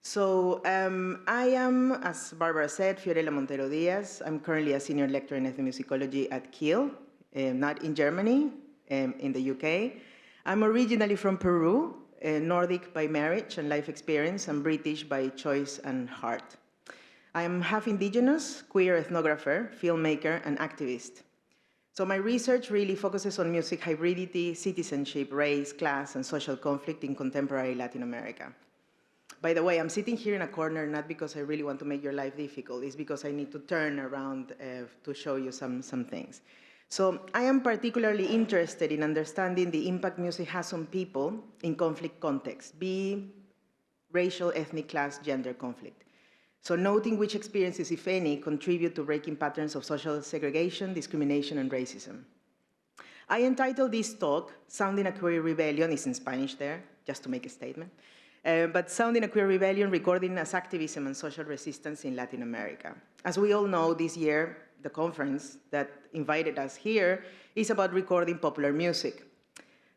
I am, as Barbara said, Fiorella Montero Diaz. I'm currently a senior lecturer in ethnomusicology at Keele, not in Germany, in the UK. I'm originally from Peru, Nordic by marriage and life experience, and British by choice and heart. I am half indigenous, queer ethnographer, filmmaker, and activist. So my research really focuses on music hybridity, citizenship, race, class, and social conflict in contemporary Latin America. By the way, I'm sitting here in a corner not because I really want to make your life difficult, it's because I need to turn around to show you some things. So I am particularly interested in understanding the impact music has on people in conflict contexts, be racial, ethnic, class, gender conflict. So noting which experiences, if any, contribute to breaking patterns of social segregation, discrimination, and racism. I entitled this talk, Sounding a Queer Rebellion, is in Spanish there, just to make a statement, but Sounding a Queer Rebellion, Recording as Activism and Social Resistance in Latin America. As we all know, this year, the conference that invited us here is about recording popular music.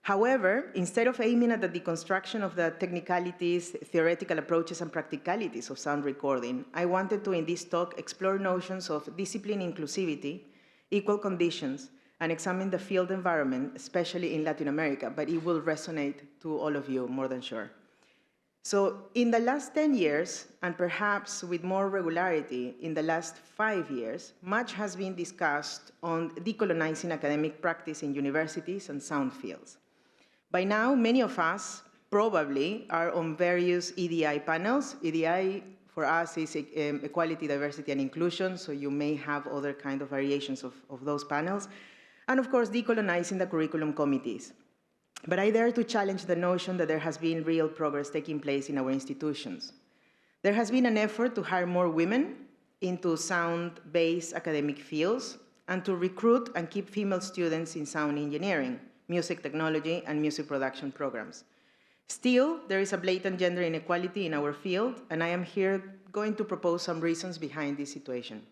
However, instead of aiming at the deconstruction of the technicalities, theoretical approaches, and practicalities of sound recording, I wanted to, in this talk, explore notions of discipline inclusivity, equal conditions, and examine the field environment, especially in Latin America, but it will resonate to all of you, more than sure. So in the last 10 years, and perhaps with more regularity in the last 5 years, much has been discussed on decolonizing academic practice in universities and sound fields. By now, many of us probably are on various EDI panels. EDI for us is equality, diversity, and inclusion, so you may have other kind of variations of those panels. And of course, decolonizing the curriculum committees. But I dare to challenge the notion that there has been real progress taking place in our institutions. There has been an effort to hire more women into sound-based academic fields and to recruit and keep female students in sound engineering, music technology, and music production programs. Still, there is a blatant gender inequality in our field, and I am here going to propose some reasons behind this situation.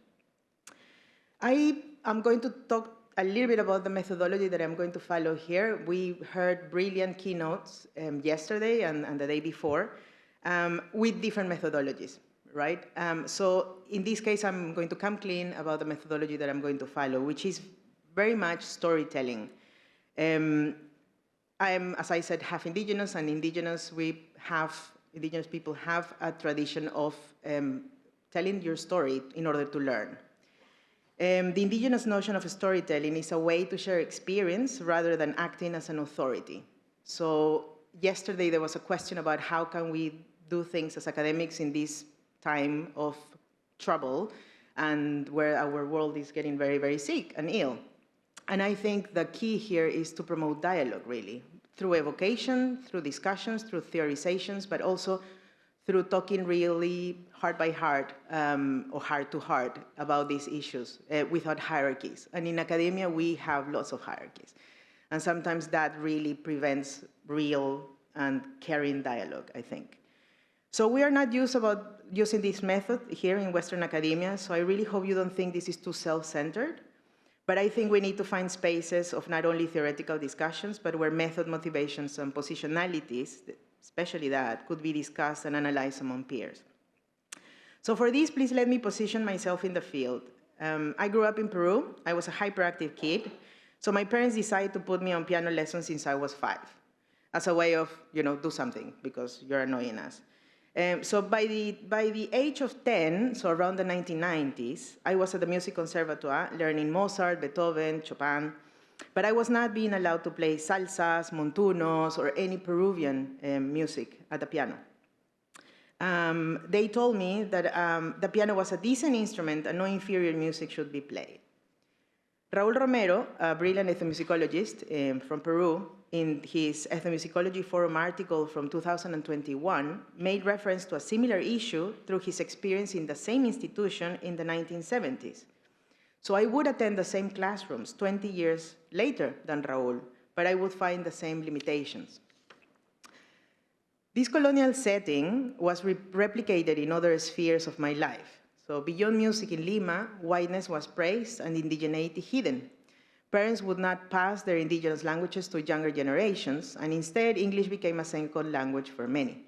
I am going to talk a little bit about the methodology that I'm going to follow here. We heard brilliant keynotes yesterday and the day before with different methodologies, right? So in this case, I'm going to come clean about the methodology that I'm going to follow, which is very much storytelling. I'm, as I said, half indigenous, and indigenous people have a tradition of telling your story in order to learn. The indigenous notion of storytelling is a way to share experience rather than acting as an authority. So yesterday there was a question about how can we do things as academics in this time of trouble and where our world is getting very, very sick and ill. And I think the key here is to promote dialogue, really, through evocation, through discussions, through theorizations, but also through talking really heart by heart or heart to heart about these issues without hierarchies. And in academia, we have lots of hierarchies. And sometimes that really prevents real and caring dialogue, I think. So we are not using this method here in Western academia, so I really hope you don't think this is too self-centered. But I think we need to find spaces of not only theoretical discussions, but where method, motivations, and positionalities, especially that, could be discussed and analyzed among peers. So for this, please let me position myself in the field. I grew up in Peru. I was a hyperactive kid. So my parents decided to put me on piano lessons since I was 5, as a way of, do something, because you're annoying us. So by the age of 10, so around the 1990s, I was at the Music Conservatoire learning Mozart, Beethoven, Chopin, but I was not being allowed to play salsas, montunos, or any Peruvian music at the piano. They told me that the piano was a decent instrument and no inferior music should be played. Raúl Romero, a brilliant ethnomusicologist from Peru, in his Ethnomusicology Forum article from 2021, made reference to a similar issue through his experience in the same institution in the 1970s. So I would attend the same classrooms 20 years later than Raúl, but I would find the same limitations. This colonial setting was replicated in other spheres of my life. So beyond music in Lima, whiteness was praised and indigeneity hidden. Parents would not pass their indigenous languages to younger generations, and instead English became a second language for many.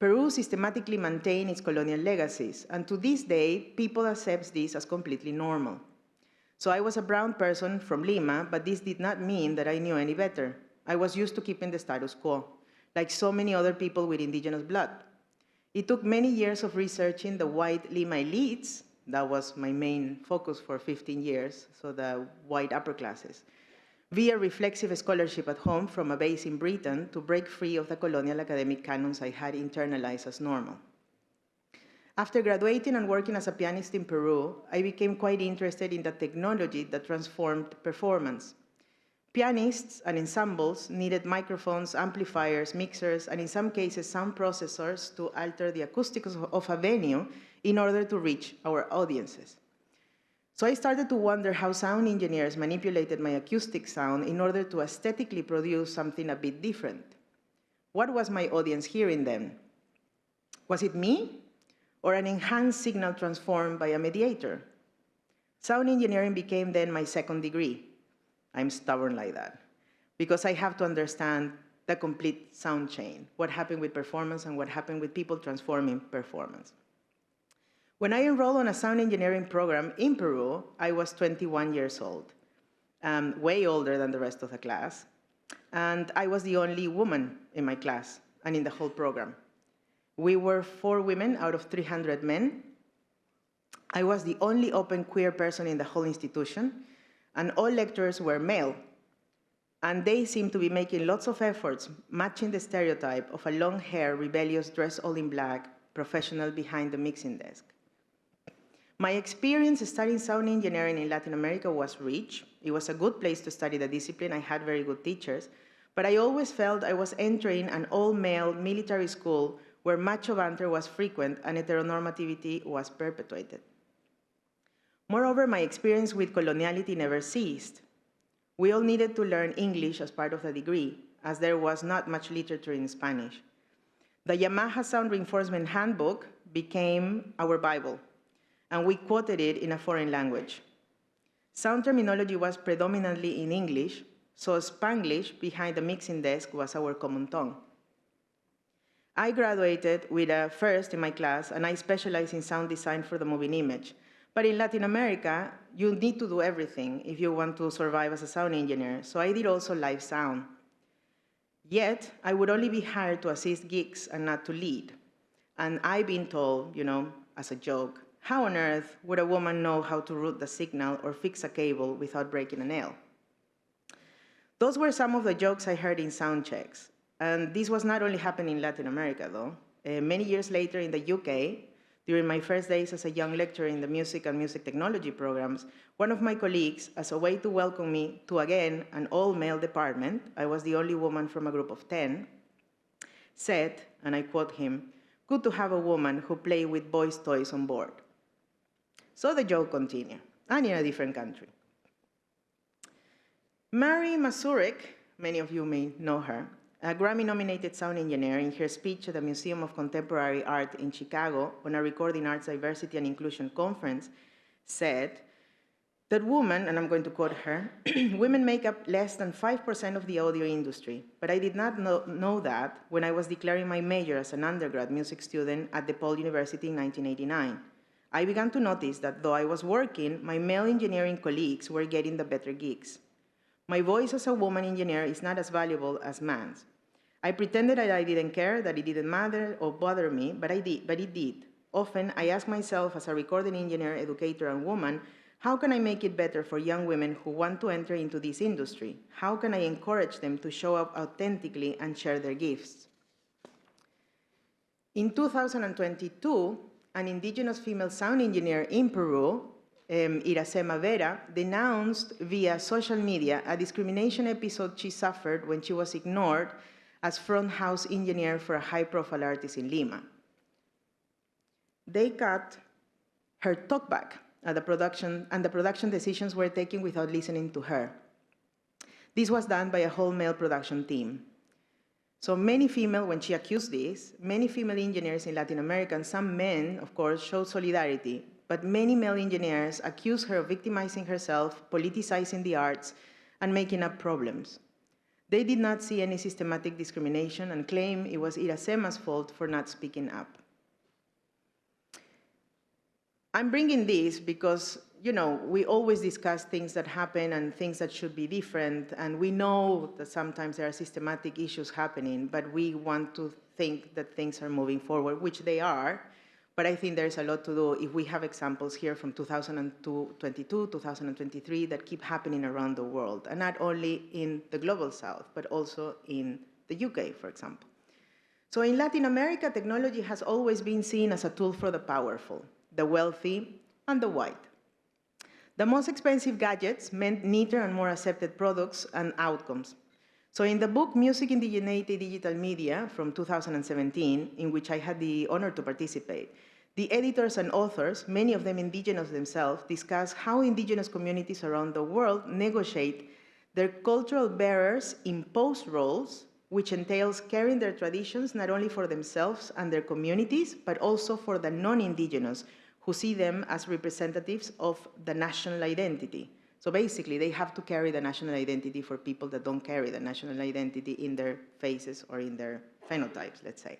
Peru systematically maintained its colonial legacies, and to this day, people accept this as completely normal. So I was a brown person from Lima, but this did not mean that I knew any better. I was used to keeping the status quo, like so many other people with indigenous blood. It took many years of researching the white Lima elites. That was my main focus for 15 years, so the white upper classes, via reflexive scholarship at home from a base in Britain to break free of the colonial academic canons I had internalized as normal. After graduating and working as a pianist in Peru, I became quite interested in the technology that transformed performance. Pianists and ensembles needed microphones, amplifiers, mixers, and in some cases, sound processors to alter the acoustics of a venue in order to reach our audiences. So I started to wonder how sound engineers manipulated my acoustic sound in order to aesthetically produce something a bit different. What was my audience hearing then? Was it me, or an enhanced signal transformed by a mediator? Sound engineering became then my second degree. I'm stubborn like that, because I have to understand the complete sound chain, what happened with performance and what happened with people transforming performance. When I enrolled on a sound engineering program in Peru, I was 21 years old, way older than the rest of the class, and I was the only woman in my class and in the whole program. We were 4 women out of 300 men. I was the only open queer person in the whole institution, and all lecturers were male. And they seemed to be making lots of efforts matching the stereotype of a long-haired, rebellious, dressed all in black professional behind the mixing desk. My experience studying sound engineering in Latin America was rich. It was a good place to study the discipline. I had very good teachers. But I always felt I was entering an all-male military school where macho banter was frequent and heteronormativity was perpetuated. Moreover, my experience with coloniality never ceased. We all needed to learn English as part of the degree, as there was not much literature in Spanish. The Yamaha Sound Reinforcement Handbook became our Bible, and we quoted it in a foreign language. Sound terminology was predominantly in English, so Spanglish behind the mixing desk was our common tongue. I graduated with a first in my class, and I specialized in sound design for the moving image. But in Latin America, you need to do everything if you want to survive as a sound engineer, so I did also live sound. Yet, I would only be hired to assist gigs and not to lead. And I've been told, as a joke, how on earth would a woman know how to route the signal or fix a cable without breaking a nail? Those were some of the jokes I heard in sound checks. And this was not only happening in Latin America, though. Many years later in the UK, during my first days as a young lecturer in the music and music technology programs, one of my colleagues, as a way to welcome me to, again, an all-male department, I was the only woman from a group of 10, said, and I quote him, "Good to have a woman who play with boys' toys on board." So the joke continued, and in a different country. Mary Mazurek, many of you may know her, a Grammy-nominated sound engineer, in her speech at the Museum of Contemporary Art in Chicago on a Recording Arts Diversity and Inclusion Conference, said that women, and I'm going to quote her, "Women make up less than 5% of the audio industry, but I did not know that when I was declaring my major as an undergrad music student at DePaul University in 1989. I began to notice that though I was working, my male engineering colleagues were getting the better gigs. My voice as a woman engineer is not as valuable as man's. I pretended that I didn't care, that it didn't matter or bother me, but it did. Often, I ask myself as a recording engineer, educator, and woman, how can I make it better for young women who want to enter into this industry? How can I encourage them to show up authentically and share their gifts?" In 2022, an indigenous female sound engineer in Peru, Iracema Vera, denounced via social media a discrimination episode she suffered when she was ignored as front house engineer for a high-profile artist in Lima. They cut her talkback at the production, and the production decisions were taken without listening to her. This was done by a whole male production team. So many female, when she accused this, many female engineers in Latin America, and some men, of course, showed solidarity, but many male engineers accused her of victimizing herself, politicizing the arts, and making up problems. They did not see any systematic discrimination and claim it was Iracema's fault for not speaking up. I'm bringing this because, you know, we always discuss things that happen and things that should be different, and we know that sometimes there are systematic issues happening, but we want to think that things are moving forward, which they are, but I think there's a lot to do if we have examples here from 2022, 2023 that keep happening around the world, and not only in the global south, but also in the UK, for example. So in Latin America, technology has always been seen as a tool for the powerful, the wealthy, and the white. The most expensive gadgets meant neater and more accepted products and outcomes. So in the book, Music Indigeneity Digital Media from 2017, in which I had the honor to participate, the editors and authors, many of them indigenous themselves, discuss how indigenous communities around the world negotiate their cultural bearers' imposed roles, which entails carrying their traditions not only for themselves and their communities, but also for the non-indigenous, who see them as representatives of the national identity. So basically, they have to carry the national identity for people that don't carry the national identity in their faces or in their phenotypes, let's say.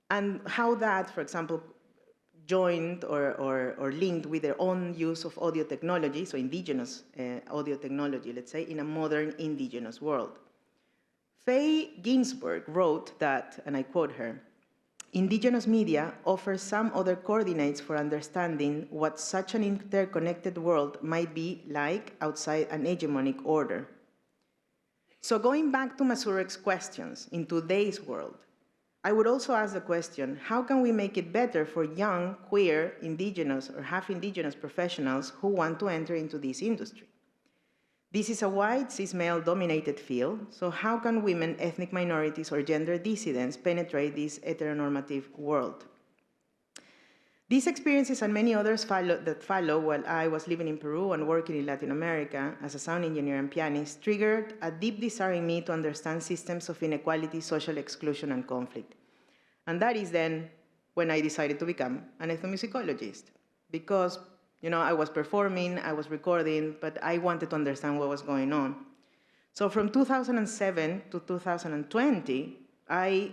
And how that, for example, joined or linked with their own use of audio technology, so indigenous audio technology, let's say, in a modern indigenous world. Faye Ginsburg wrote that, and I quote her, "Indigenous media offers some other coordinates for understanding what such an interconnected world might be like outside an hegemonic order." So going back to Masurek's questions, in today's world, I would also ask the question, how can we make it better for young, queer, indigenous, or half-indigenous professionals who want to enter into this industry? This is a white, cis-male-dominated field, so how can women, ethnic minorities, or gender dissidents penetrate this heteronormative world? These experiences and many others that follow while I was living in Peru and working in Latin America as a sound engineer and pianist triggered a deep desire in me to understand systems of inequality, social exclusion, and conflict. And that is then when I decided to become an ethnomusicologist, because I was performing, I was recording, but I wanted to understand what was going on. So from 2007 to 2020, I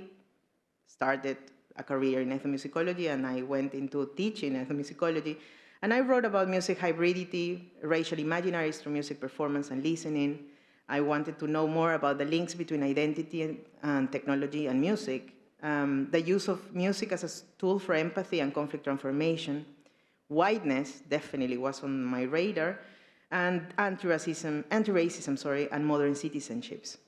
started a career in ethnomusicology, and I went into teaching ethnomusicology, and I wrote about music hybridity, racial imaginaries through music performance and listening. I wanted to know more about the links between identity and technology and music, the use of music as a tool for empathy and conflict transformation. Whiteness definitely was on my radar, and anti-racism, and modern citizenships.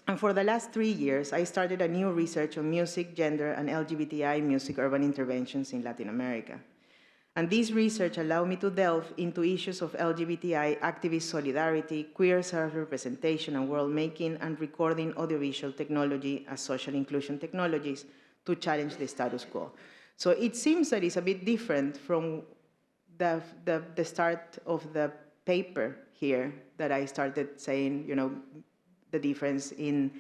And for the last 3 years, I started a new research on music, gender, and LGBTI music urban interventions in Latin America. And this research allowed me to delve into issues of LGBTI activist solidarity, queer self-representation and world-making, and recording audiovisual technology as social inclusion technologies to challenge the status quo. So it seems that it's a bit different from the start of the paper here that I started saying, the difference in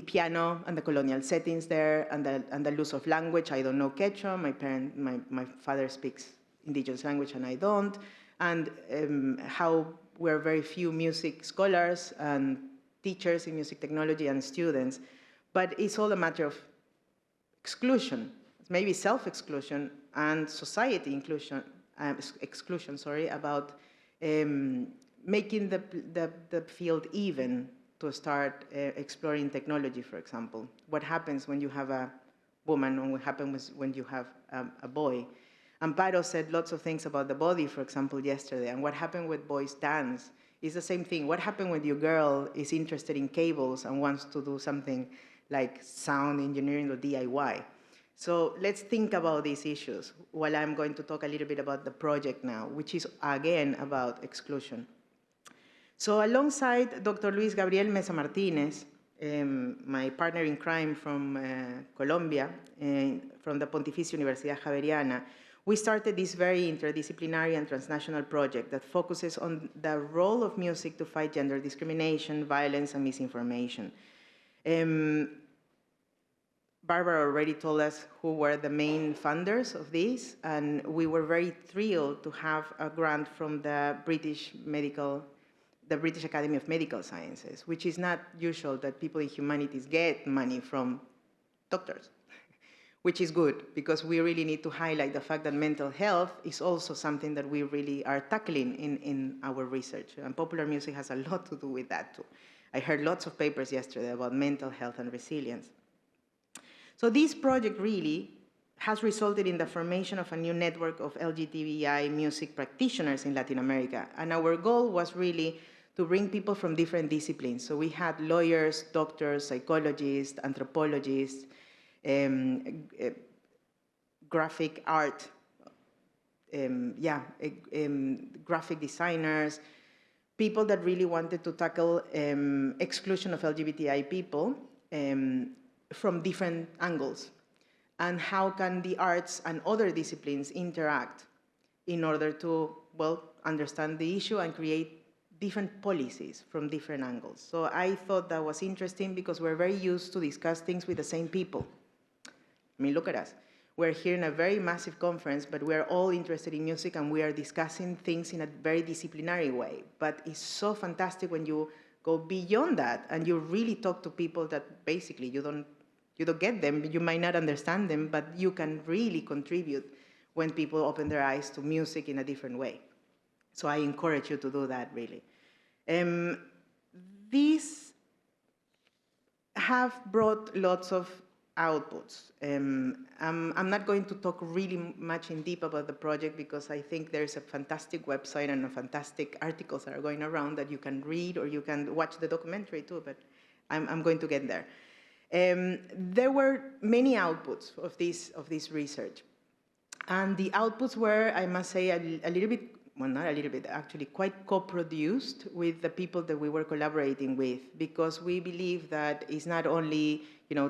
piano and the colonial settings there and the use of language. I don't know Quechua. My father speaks indigenous language and I don't. And how we're very few music scholars and teachers in music technology and students. But it's all a matter of exclusion. Maybe self-exclusion and society exclusion, about making the field even to start exploring technology, for example. What happens when you have a woman, and what happens when you have a boy? Amparo said lots of things about the body, for example, yesterday, and what happened with boys dance is the same thing. What happened when your girl is interested in cables and wants to do something like sound engineering or DIY? So let's think about these issues while I'm going to talk a little bit about the project now, which is, again, about exclusion. So alongside Dr. Luis Gabriel Mesa Martinez, my partner in crime from Colombia, from the Pontificia Universidad Javeriana, we started this very interdisciplinary and transnational project that focuses on the role of music to fight gender discrimination, violence, and misinformation. Barbara already told us who were the main funders of this, and we were very thrilled to have a grant from the British Medical the British Academy of Medical Sciences, which is not usual that people in humanities get money from doctors, which is good because we really need to highlight the fact that mental health is also something that we really are tackling in our research. And popular music has a lot to do with that too. I heard lots of papers yesterday about mental health and resilience. So this project really has resulted in the formation of a new network of LGBTI music practitioners in Latin America. And our goal was really to bring people from different disciplines. So we had lawyers, doctors, psychologists, anthropologists, graphic art, graphic designers, people that really wanted to tackle exclusion of LGBTI people from different angles. And how can the arts and other disciplines interact in order to, well, understand the issue and create different policies from different angles. So I thought that was interesting because we're very used to discuss things with the same people. I mean, look at us. We're here in a very massive conference, but we're all interested in music and we are discussing things in a very disciplinary way. But it's so fantastic when you go beyond that and you really talk to people that basically you don't get them, you might not understand them, but you can really contribute when people open their eyes to music in a different way. So I encourage you to do that, really. These have brought lots of outputs. I'm not going to talk really much in deep about the project because I think there's a fantastic website and fantastic articles that are going around that you can read or you can watch the documentary too, but I'm going to get there. There were many outputs of this research. And the outputs were, I must say, a little bit, well, not a little bit, actually quite co-produced with the people that we were collaborating with, because we believe that it's not only,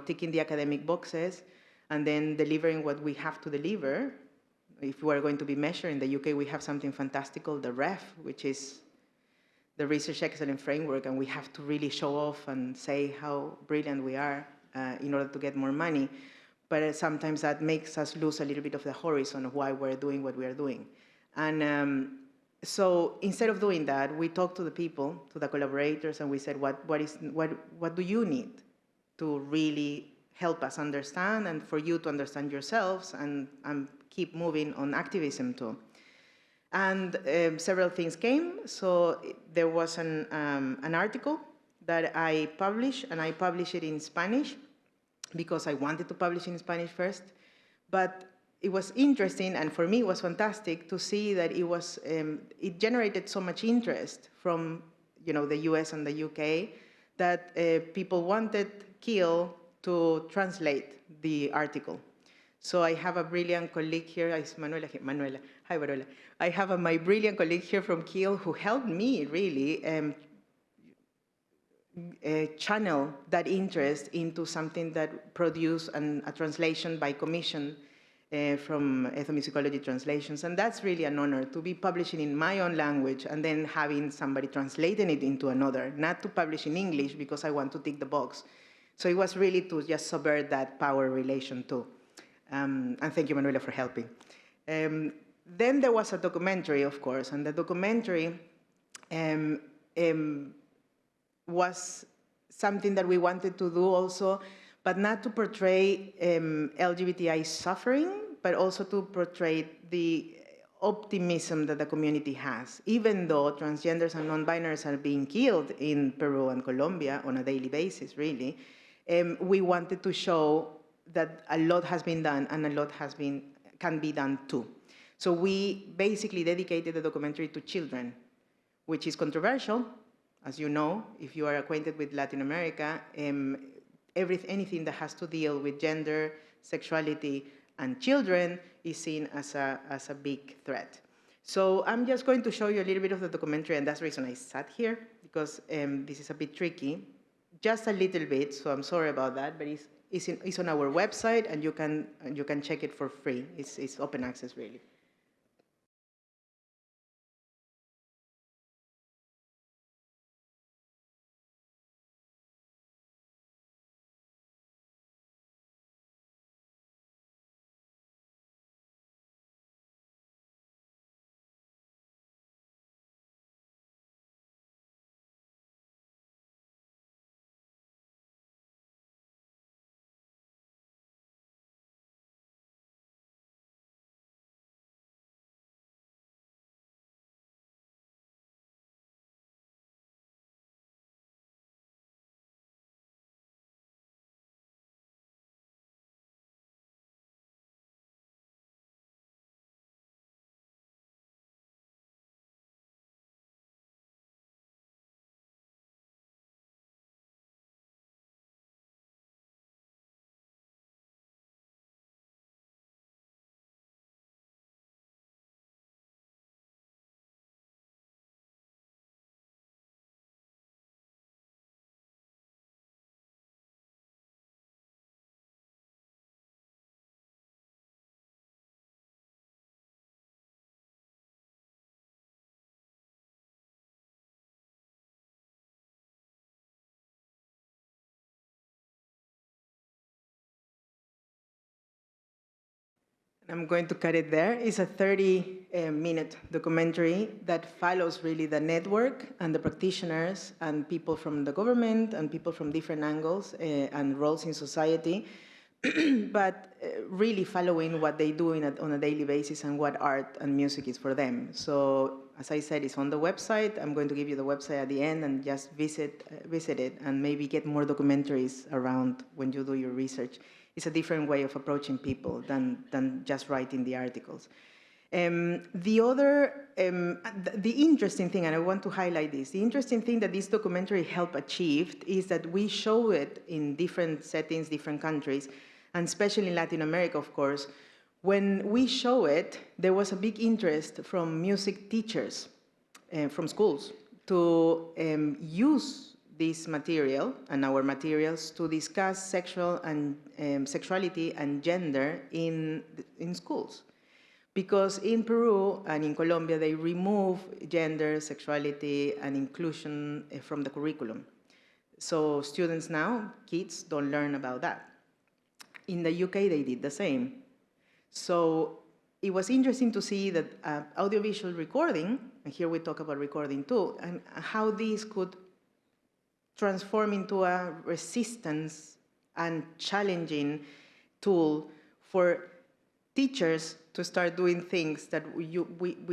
ticking the academic boxes and then delivering what we have to deliver. If we are going to be measured in the UK, we have something fantastic called the REF, which is the Research Excellence Framework, and we have to really show off and say how brilliant we are in order to get more money. But sometimes that makes us lose a little bit of the horizon of why we're doing what we are doing. And so instead of doing that, we talked to the people, to the collaborators, and we said, what do you need to really help us understand and for you to understand yourselves and keep moving on activism too? And several things came. So there was an article that I published, and I published it in Spanish because I wanted to publish in Spanish first. But it was interesting, and for me it was fantastic to see that it generated so much interest from the US and the UK that people wanted Keele to translate the article. So I have a brilliant colleague here, Manuela. Hi, Fiorella. I have my brilliant colleague here from Keele who helped me really channel that interest into something that produced a translation by commission from ethnomusicology translations. And that's really an honor to be publishing in my own language and then having somebody translating it into another, not to publish in English because I want to tick the box. So it was really to just subvert that power relation too. And thank you, Manuela, for helping. Then there was a documentary, of course, and the documentary was something that we wanted to do also, but not to portray LGBTI suffering, but also to portray the optimism that the community has. Even though transgenders and non-binaries are being killed in Peru and Colombia on a daily basis, really, we wanted to show that a lot has been done and a lot can be done too. So we basically dedicated the documentary to children, which is controversial. As you know, if you are acquainted with Latin America, anything that has to deal with gender, sexuality, and children is seen as a big threat. So I'm just going to show you a little bit of the documentary, and that's the reason I sat here, because this is a bit tricky. Just a little bit, so I'm sorry about that, but it's on our website, and you can check it for free. It's open access, really. I'm going to cut it there. It's a 30-minute documentary that follows really the network and the practitioners and people from the government and people from different angles and roles in society, but really following what they do on a daily basis and what art and music is for them. So, as I said, it's on the website. I'm going to give you the website at the end and just visit it and maybe get more documentaries around when you do your research. It's a different way of approaching people than just writing the articles. The interesting thing, and I want to highlight this, the interesting thing that this documentary helped achieve is that we show it in different settings, different countries, and especially in Latin America, of course. When we show it, there was a big interest from music teachers, from schools, to use this material and our materials to discuss sexuality and gender in schools. Because in Peru and in Colombia, they remove gender, sexuality, and inclusion from the curriculum. So students now, kids, don't learn about that. In the UK, they did the same. So it was interesting to see that audiovisual recording, and here we talk about recording too, and how these could transform into a resistance and challenging tool for teachers to start doing things that we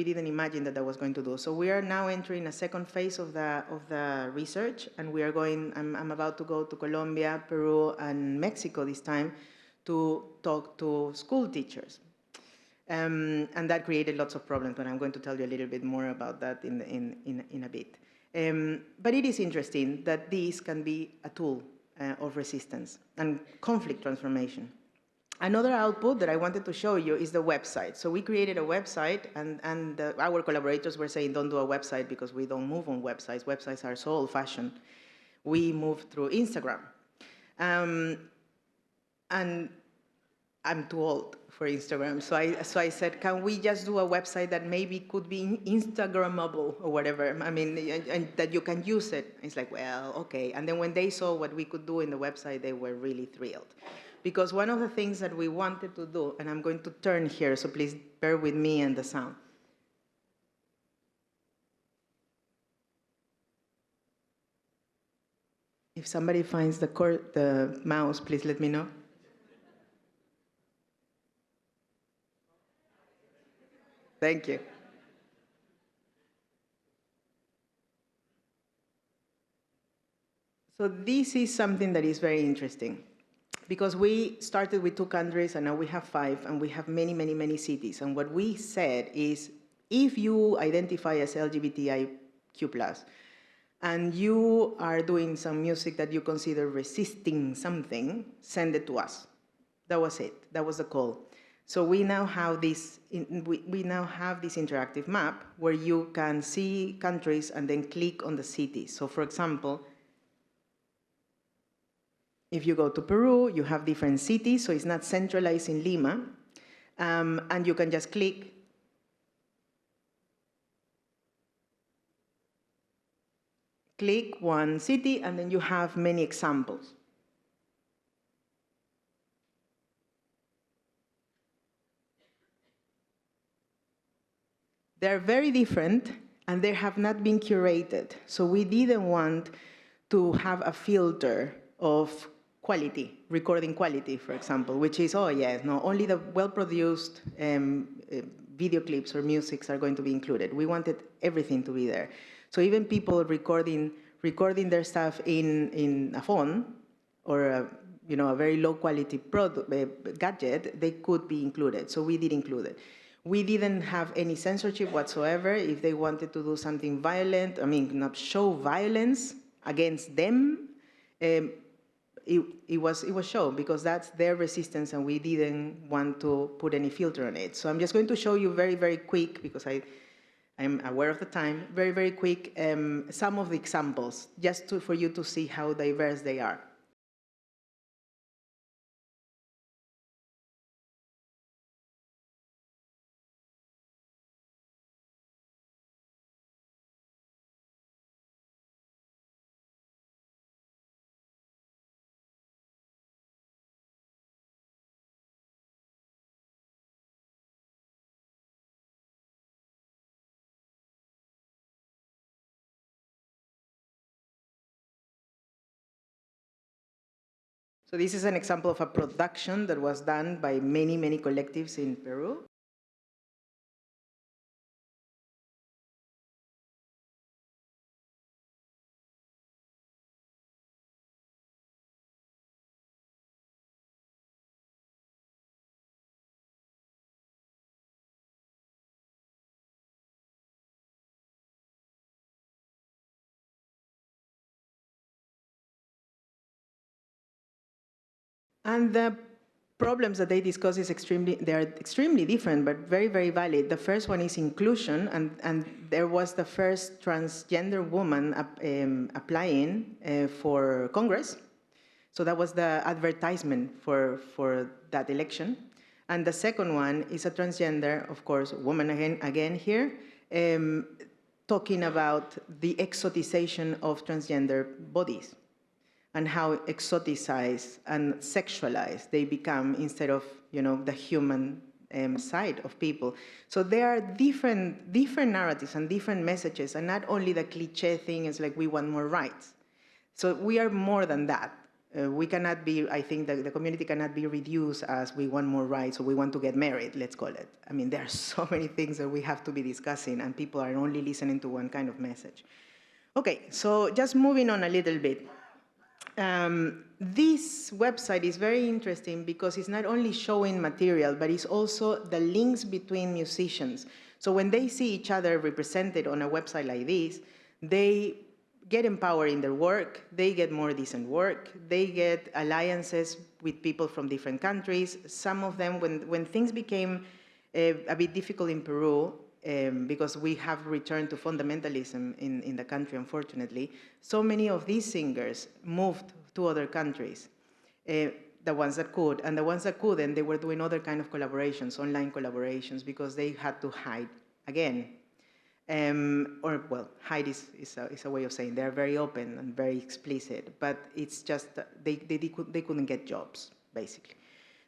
didn't imagine that was going to do. So we are now entering a second phase of the research, and we are going, I'm about to go to Colombia, Peru, and Mexico this time to talk to school teachers. And that created lots of problems, but I'm going to tell you a little bit more about that in a bit. But it is interesting that this can be a tool of resistance and conflict transformation. Another output that I wanted to show you is the website. So we created a website, and our collaborators were saying, don't do a website because we don't move on websites. Websites are so old-fashioned. We move through Instagram. And I'm too old for Instagram, so I said, can we just do a website that maybe could be Instagrammable or whatever? I mean, and that you can use it. It's like, well, okay. And then when they saw what we could do in the website, they were really thrilled. Because one of the things that we wanted to do, and I'm going to turn here, so please bear with me and the sound. If somebody finds the mouse, please let me know. Thank you. So this is something that is very interesting, because we started with 2 countries and now we have 5, and we have many, many, many cities. And what we said is, if you identify as LGBTIQ+, and you are doing some music that you consider resisting something, send it to us. That was it. That was the call. So we now have this interactive map where you can see countries and then click on the cities. So for example, if you go to Peru, you have different cities, so it's not centralized in Lima, and you can just click. Click one city, and then you have many examples. They're very different, and they have not been curated. So we didn't want to have a filter of quality, recording quality, for example, which is, oh yes, no, only the well-produced video clips or musics are going to be included. We wanted everything to be there. So even people recording their stuff in a phone or a very low-quality gadget, they could be included. So we did include it. We didn't have any censorship whatsoever. If they wanted to do something violent, not show violence against them, it was shown, because that's their resistance, and we didn't want to put any filter on it. So I'm just going to show you very, very quick, because I'm aware of the time, very, very quick, some of the examples, just for you to see how diverse they are. So this is an example of a production that was done by many, many collectives in Peru. And the problems that they discuss they are extremely different, but very, very valid. The first one is inclusion, and there was the first transgender woman applying for Congress. So that was the advertisement for that election. And the second one is a transgender, of course, woman again here, talking about the exotization of transgender bodies and how exoticized and sexualized they become instead of, the human side of people. So there are different narratives and different messages, and not only the cliche thing is like, we want more rights. So we are more than that. We cannot be, I think the community cannot be reduced as we want more rights or we want to get married, let's call it. I mean, there are so many things that we have to be discussing, and people are only listening to one kind of message. Okay, so just moving on a little bit. This website is very interesting because it's not only showing material, but it's also the links between musicians. So when they see each other represented on a website like this, they get empowered in their work, they get more decent work, they get alliances with people from different countries. Some of them, when things became a bit difficult in Peru, because we have returned to fundamentalism in the country, unfortunately, so many of these singers moved to other countries, the ones that could, and the ones that couldn't, they were doing other kind of collaborations, online collaborations, because they had to hide again. Hide is a way of saying they're very open and very explicit, but it's just they couldn't get jobs, basically.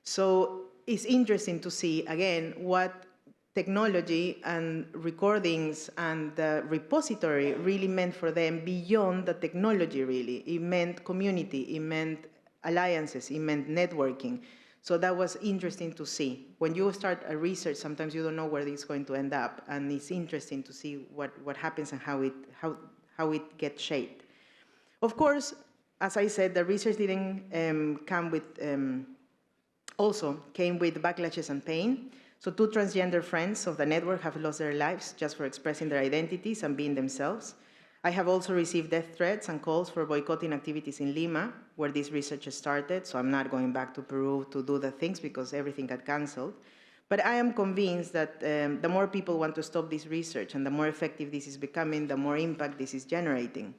So it's interesting to see, again, what technology and recordings and the repository really meant for them beyond the technology, really. It meant community, it meant alliances, it meant networking. So that was interesting to see. When you start a research, sometimes you don't know where it's going to end up, and it's interesting to see what happens and how it gets shaped. Of course, as I said, the research didn't also came with backlashes and pain. So 2 transgender friends of the network have lost their lives just for expressing their identities and being themselves. I have also received death threats and calls for boycotting activities in Lima, where this research started, so I'm not going back to Peru to do the things because everything got canceled. But I am convinced that the more people want to stop this research and the more effective this is becoming, the more impact this is generating.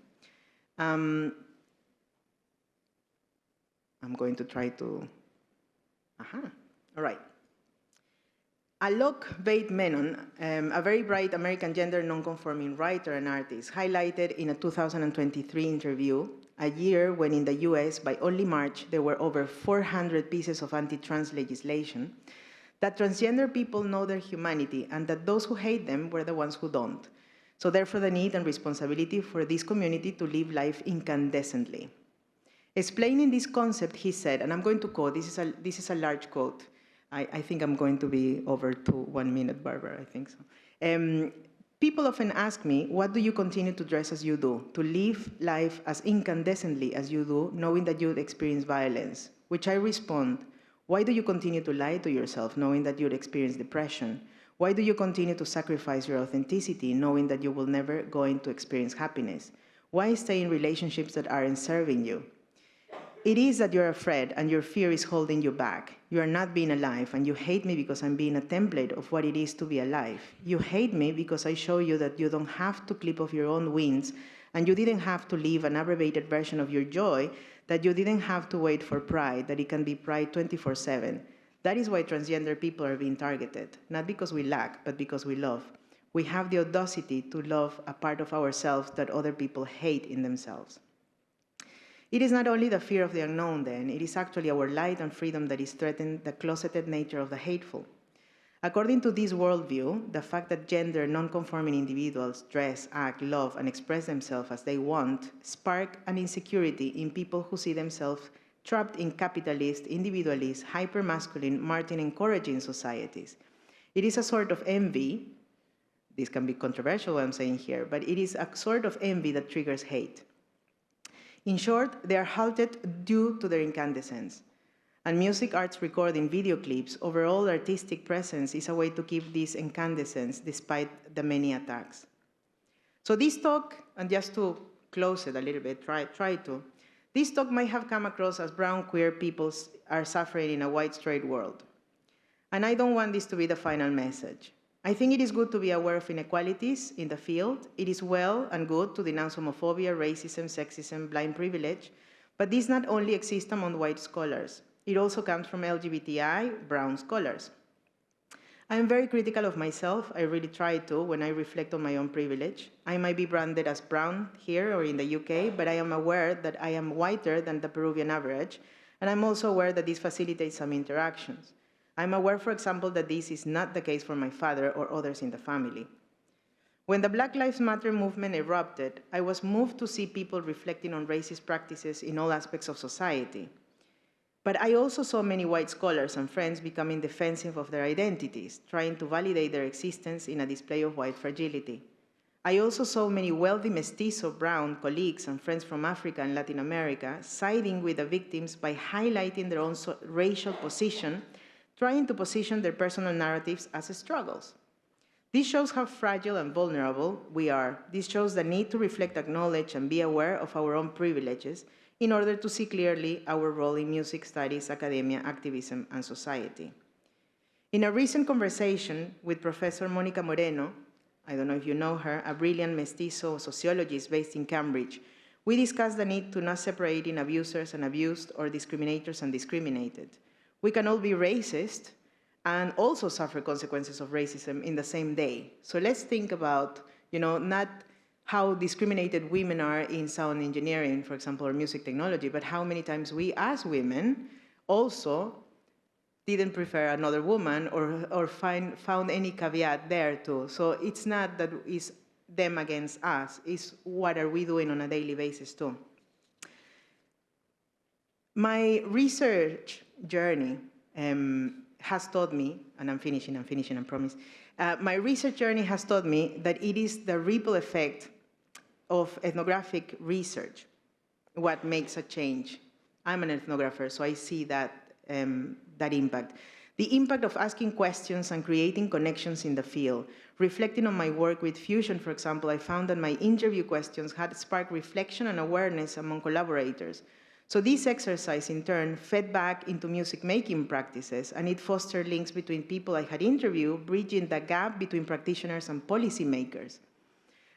I'm going to try to, all right. Alok Beit Menon, a very bright American gender non-conforming writer and artist, highlighted in a 2023 interview, a year when in the US, by only March, there were over 400 pieces of anti-trans legislation, that transgender people know their humanity and that those who hate them were the ones who don't. So therefore the need and responsibility for this community to live life incandescently. Explaining this concept, he said, and I'm going to quote, this is a large quote, I think I'm going to be over to 1 minute, Barbara, I think so. People often ask me, what do you continue to dress as you do, to live life as incandescently as you do, knowing that you'd experience violence? Which I respond, why do you continue to lie to yourself, knowing that you'd experience depression? Why do you continue to sacrifice your authenticity, knowing that you will never going to experience happiness? Why stay in relationships that aren't serving you? It is that you're afraid and your fear is holding you back. You are not being alive, and you hate me because I'm being a template of what it is to be alive. You hate me because I show you that you don't have to clip off your own wings, and you didn't have to live an abbreviated version of your joy, that you didn't have to wait for pride, that it can be pride 24/7. That is why transgender people are being targeted, not because we lack, but because we love. We have the audacity to love a part of ourselves that other people hate in themselves. It is not only the fear of the unknown, then, it is actually our light and freedom that is threatening the closeted nature of the hateful. According to this worldview, the fact that gender non-conforming individuals dress, act, love, and express themselves as they want spark an insecurity in people who see themselves trapped in capitalist, individualist, hyper-masculine, Martin-encouraging societies. It is a sort of envy. This can be controversial, what I'm saying here, but it is a sort of envy that triggers hate. In short, they are halted due to their incandescence. And music arts recording video clips, overall artistic presence is a way to keep this incandescence despite the many attacks. So this talk, and just to close it a little bit, this talk might have come across as brown queer people are suffering in a white straight world. And I don't want this to be the final message. I think it is good to be aware of inequalities in the field. It is well and good to denounce homophobia, racism, sexism, blind privilege, but this not only exists among white scholars. It also comes from LGBTI, brown scholars. I am very critical of myself. I really try to when I reflect on my own privilege. I might be branded as brown here or in the UK, but I am aware that I am whiter than the Peruvian average, and I'm also aware that this facilitates some interactions. I'm aware, for example, that this is not the case for my father or others in the family. When the Black Lives Matter movement erupted, I was moved to see people reflecting on racist practices in all aspects of society. But I also saw many white scholars and friends becoming defensive of their identities, trying to validate their existence in a display of white fragility. I also saw many wealthy mestizo brown colleagues and friends from Africa and Latin America siding with the victims by highlighting their own racial position, trying to position their personal narratives as struggles. This shows how fragile and vulnerable we are. This shows the need to reflect, acknowledge, and be aware of our own privileges in order to see clearly our role in music studies, academia, activism, and society. In a recent conversation with Professor Mónica Moreno, I don't know if you know her, a brilliant mestizo sociologist based in Cambridge, we discussed the need to not separate in abusers and abused or discriminators and discriminated. We can all be racist and also suffer consequences of racism in the same day. So let's think about, not how discriminated women are in sound engineering, for example, or music technology, but how many times we as women also didn't prefer another woman or found any caveat there too. So it's not that it's them against us, it's what are we doing on a daily basis too. My research journey has taught me, and I'm finishing, I promise. My research journey has taught me that it is the ripple effect of ethnographic research what makes a change. I'm an ethnographer, so I see that impact. The impact of asking questions and creating connections in the field. Reflecting on my work with fusion, for example, I found that my interview questions had sparked reflection and awareness among collaborators. So this exercise, in turn, fed back into music-making practices, and it fostered links between people I had interviewed, bridging the gap between practitioners and policymakers.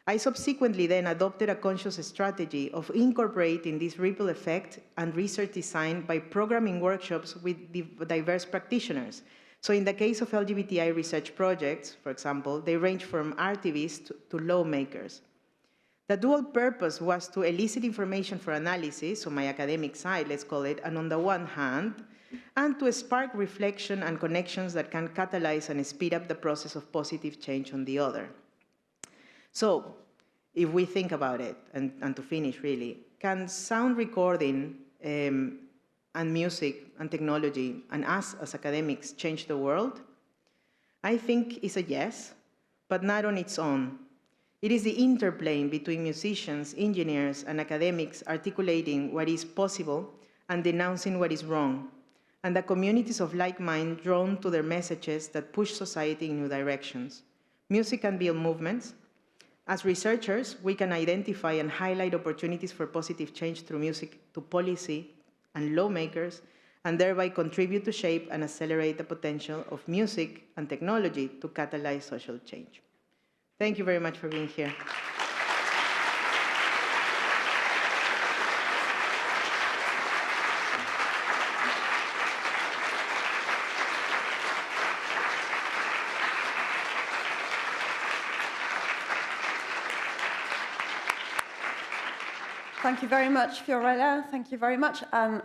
I subsequently then adopted a conscious strategy of incorporating this ripple effect and research design by programming workshops with diverse practitioners. So in the case of LGBTI research projects, for example, they range from activists to lawmakers. The dual purpose was to elicit information for analysis, on my academic side, let's call it, and on the one hand, and to spark reflection and connections that can catalyze and speed up the process of positive change on the other. So, if we think about it, and to finish really, can sound recording and music and technology and us as academics change the world? I think it's a yes, but not on its own. It is the interplay between musicians, engineers, and academics articulating what is possible and denouncing what is wrong, and the communities of like mind drawn to their messages that push society in new directions. Music can build movements. As researchers, we can identify and highlight opportunities for positive change through music to policy and lawmakers, and thereby contribute to shape and accelerate the potential of music and technology to catalyze social change. Thank you very much for being here. Thank you very much, Fiorella. Thank you very much. And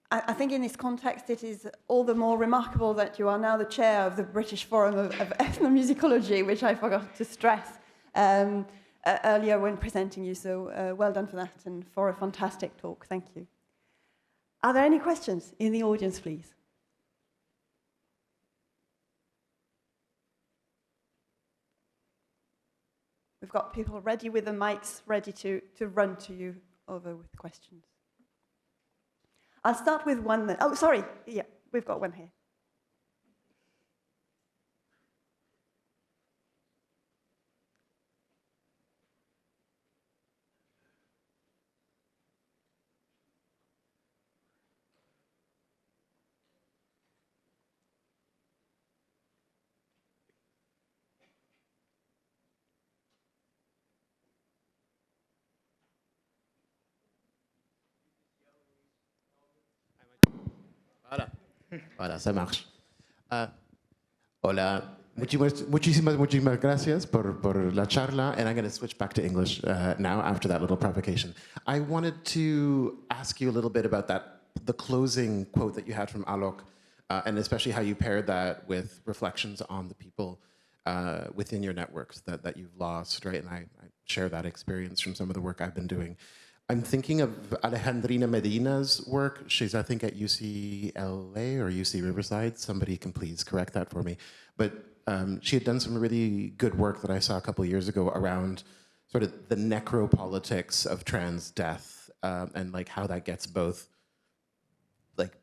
I think in this context, it is all the more remarkable that you are now the chair of the British Forum of Ethnomusicology, which I forgot to stress earlier when presenting you. So well done for that and for a fantastic talk. Thank you. Are there any questions in the audience, please? We've got people ready with the mics, ready to run to you over with questions. I'll start with one then. Oh, sorry. Yeah, we've got one here. Voilà. Voilà, ça marche. Hola. Muchísimas gracias por la charla. And I'm going to switch back to English now after that little provocation. I wanted to ask you a little bit about the closing quote that you had from Alok, and especially how you paired that with reflections on the people within your networks that you've lost, right? And I share that experience from some of the work I've been doing. I'm thinking of Alejandrina Medina's work. She's, I think, at UCLA or UC Riverside. Somebody can please correct that for me. But she had done some really good work that I saw a couple of years ago around sort of the necropolitics of trans death and like how that gets both like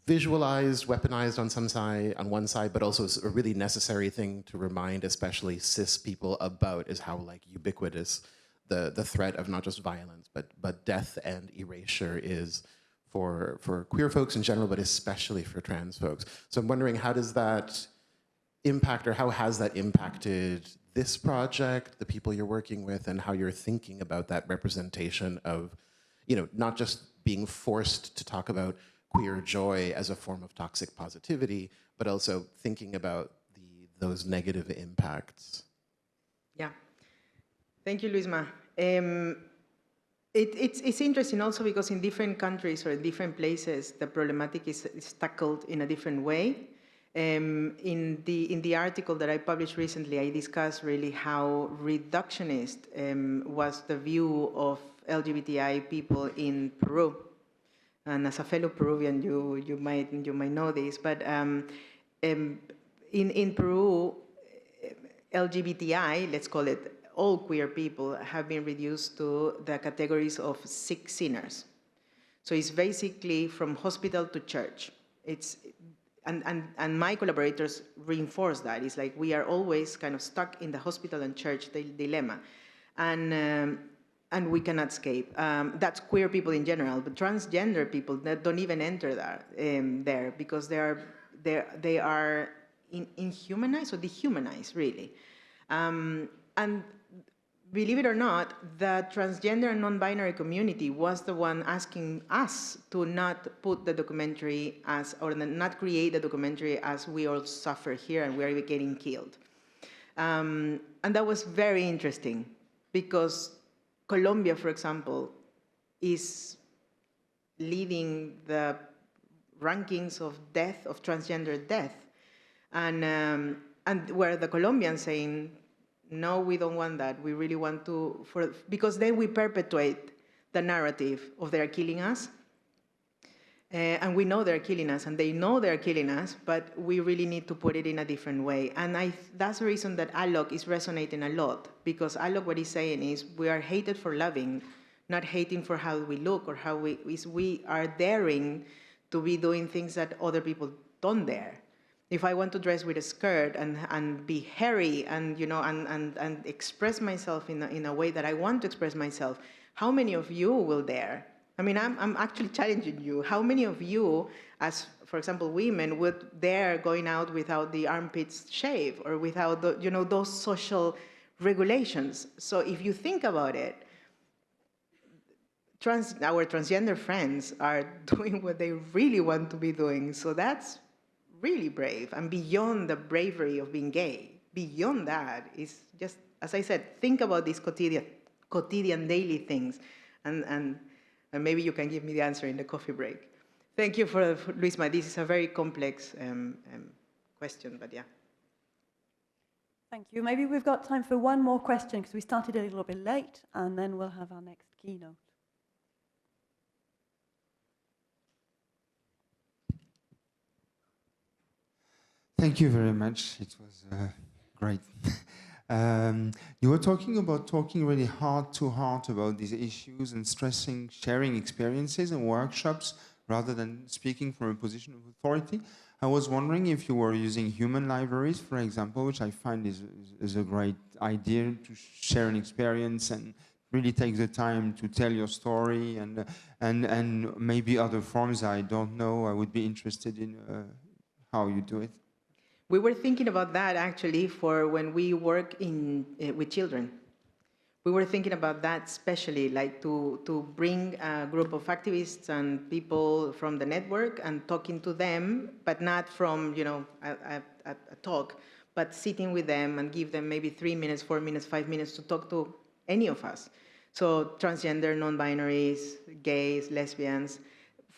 visualized, weaponized on one side, but also a really necessary thing to remind, especially cis people, about is how like ubiquitous the threat of not just violence, but death and erasure is for queer folks in general, but especially for trans folks. So I'm wondering, how does that impact, or how has that impacted this project, the people you're working with, and how you're thinking about that representation of, you know, not just being forced to talk about queer joy as a form of toxic positivity, but also thinking about those negative impacts? Yeah. Thank you, Luisma. It's interesting also because in different countries or in different places, the problematic is tackled in a different way. In the article that I published recently, I discussed really how reductionist was the view of LGBTI people in Peru. And as a fellow Peruvian, you might know this, but in Peru, LGBTI, let's call it, all queer people have been reduced to the categories of sick sinners. So it's basically from hospital to church. And my collaborators reinforce that. It's like we are always kind of stuck in the hospital and church dilemma. And we cannot escape. That's queer people in general, but transgender people that don't even enter there because they are inhumanized or dehumanized, really. And believe it or not, the transgender and non-binary community was the one asking us to not put the documentary or not create the documentary as we all suffer here and we are getting killed. And that was very interesting because Colombia, for example, is leading the rankings of death, of transgender death. And where the Colombians saying, no, we don't want that. We really want to, because then we perpetuate the narrative of they're killing us. And we know they're killing us, and they know they're killing us, but we really need to put it in a different way. And that's the reason that Alok is resonating a lot, because Alok, what he's saying is, we are hated for loving, not hating for how we look or how we are daring to be doing things that other people don't dare. If I want to dress with a skirt and be hairy and, you know, and express myself in a way that I want to express myself, how many of you will dare? I mean, I'm actually challenging you. How many of you, as, for example, women, would dare going out without the armpits shaved or without, those social regulations? So if you think about it, our transgender friends are doing what they really want to be doing. So that's really brave. And beyond the bravery of being gay, beyond that is just, as I said, think about these quotidian daily things. And maybe you can give me the answer in the coffee break. Thank you for Luisma. This is a very complex question, but yeah. Thank you. Maybe we've got time for one more question because we started a little bit late, and then we'll have our next keynote. Thank you very much. It was great. You were talking about talking really heart to heart about these issues and stressing sharing experiences and workshops rather than speaking from a position of authority. I was wondering if you were using human libraries, for example, which I find is a great idea to share an experience and really take the time to tell your story and maybe other forms I don't know. I would be interested in how you do it. We were thinking about that actually for when we work with children. We were thinking about that especially, like to bring a group of activists and people from the network and talking to them, but not from, a talk, but sitting with them and give them maybe 3 minutes, 4 minutes, 5 minutes to talk to any of us. So transgender, non-binaries, gays, lesbians,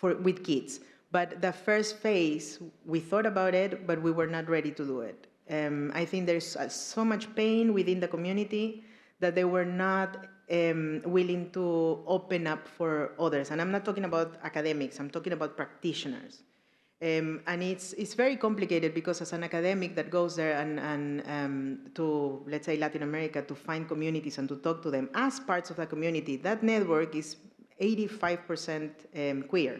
with kids. But the first phase, we thought about it, but we were not ready to do it. I think there's so much pain within the community that they were not willing to open up for others. And I'm not talking about academics, I'm talking about practitioners. And it's very complicated because as an academic that goes there and to, let's say, Latin America to find communities and to talk to them as parts of the community, that network is 85% queer.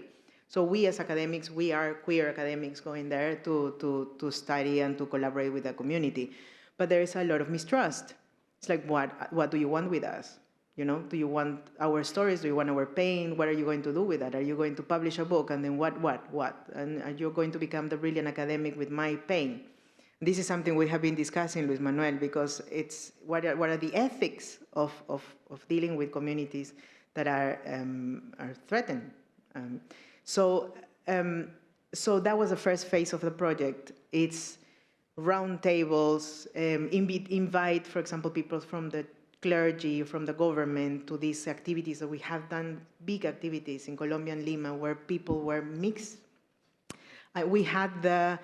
So we as academics, we are queer academics going there to study and to collaborate with the community. But there is a lot of mistrust. It's like, what do you want with us? Do you want our stories? Do you want our pain? What are you going to do with that? Are you going to publish a book? And then what? And are you going to become the brilliant academic with my pain? This is something we have been discussing, Luis Manuel, because it's what are the ethics of dealing with communities that are threatened? So that was the first phase of the project. It's roundtables, invite, for example, people from the clergy, from the government to these activities that we have done, big activities in Colombia and Lima where people were mixed. We had the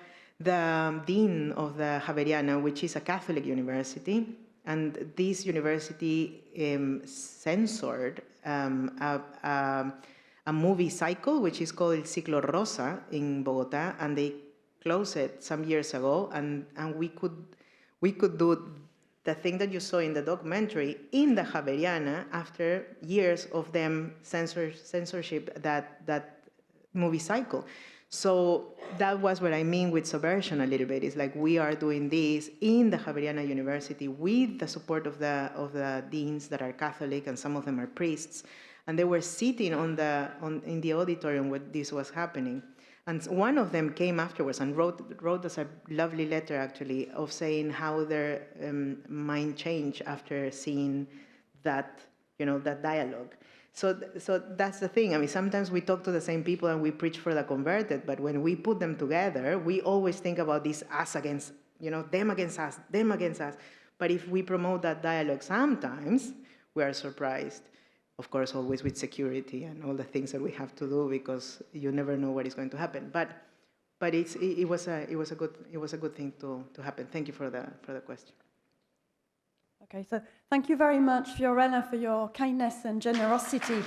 dean of the Javeriana, which is a Catholic university, and this university censored a movie cycle, which is called El Ciclo Rosa in Bogota, and they closed it some years ago, and we could do the thing that you saw in the documentary in the Javeriana after years of them censorship that movie cycle. So that was what I mean with subversion a little bit. It's like we are doing this in the Javeriana University with the support of the deans that are Catholic, and some of them are priests. And they were sitting in the auditorium where this was happening. And one of them came afterwards and wrote us a lovely letter, actually, of saying how their mind changed after seeing that, that dialogue. So that's the thing. I mean, sometimes we talk to the same people and we preach for the converted, but when we put them together, we always think about this us against, them against us, them against us. But if we promote that dialogue, sometimes we are surprised. Of course, always with security and all the things that we have to do, because you never know what is going to happen. But it was a good thing to happen. Thank you for the question. Okay, so thank you very much, Fiorella, for your kindness and generosity.